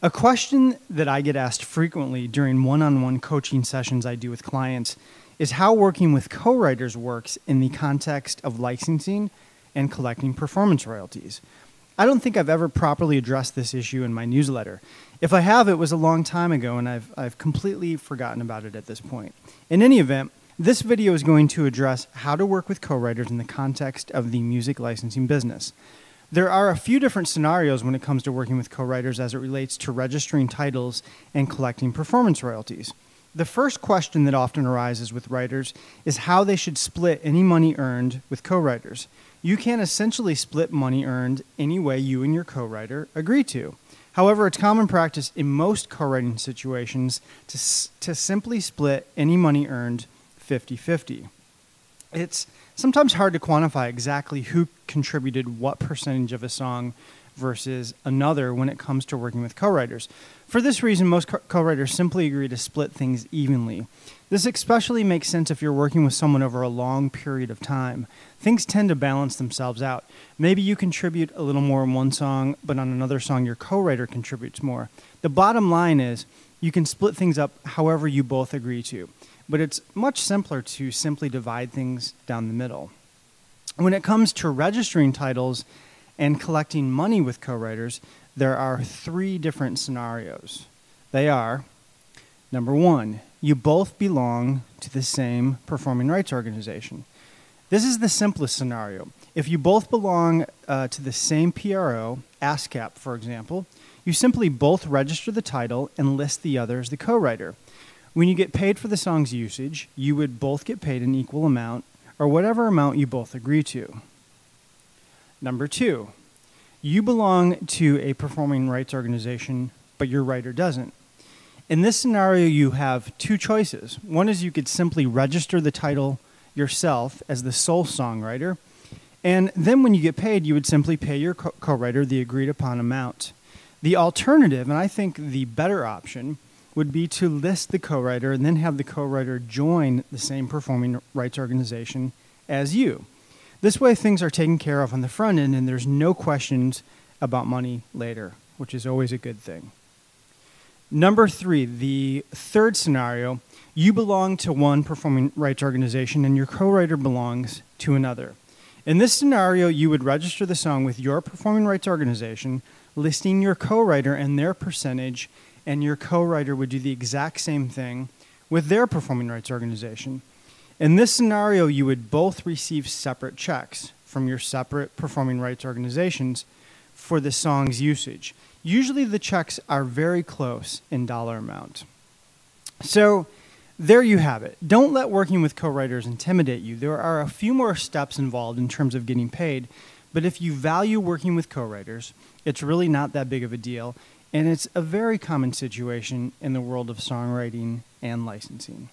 A question that I get asked frequently during one-on-one coaching sessions I do with clients is how working with co-writers works in the context of licensing and collecting performance royalties. I don't think I've ever properly addressed this issue in my newsletter. If I have, it was a long time ago, and I've completely forgotten about it at this point. In any event, this video is going to address how to work with co-writers in the context of the music licensing business. There are a few different scenarios when it comes to working with co-writers as it relates to registering titles and collecting performance royalties. The first question that often arises with writers is how they should split any money earned with co-writers. You can essentially split money earned any way you and your co-writer agree to. However, it's common practice in most co-writing situations to simply split any money earned 50-50. It's sometimes hard to quantify exactly who contributed what percentage of a song versus another when it comes to working with co-writers. For this reason, most co-writers simply agree to split things evenly. This especially makes sense if you're working with someone over a long period of time. Things tend to balance themselves out. Maybe you contribute a little more in one song, but on another song your co-writer contributes more. The bottom line is you can split things up however you both agree to, but it's much simpler to simply divide things down the middle. When it comes to registering titles and collecting money with co-writers, there are three different scenarios. They are, number one, you both belong to the same performing rights organization. This is the simplest scenario. If you both belong to the same PRO, ASCAP for example, you simply both register the title and list the other as the co-writer. When you get paid for the song's usage, you would both get paid an equal amount or whatever amount you both agree to. Number two, you belong to a performing rights organization, but your writer doesn't. In this scenario, you have two choices. One is you could simply register the title yourself as the sole songwriter, and then when you get paid, you would simply pay your co-writer the agreed upon amount. The alternative, and I think the better option, would be to list the co-writer and then have the co-writer join the same performing rights organization as you. This way things are taken care of on the front end and there's no questions about money later, which is always a good thing. Number three, the third scenario, you belong to one performing rights organization and your co-writer belongs to another. In this scenario, you would register the song with your performing rights organization, listing your co-writer and their percentage, and your co-writer would do the exact same thing with their performing rights organization. In this scenario, you would both receive separate checks from your separate performing rights organizations for the song's usage. Usually the checks are very close in dollar amount. So there you have it. Don't let working with co-writers intimidate you. There are a few more steps involved in terms of getting paid, but if you value working with co-writers, it's really not that big of a deal, and it's a very common situation in the world of songwriting and licensing.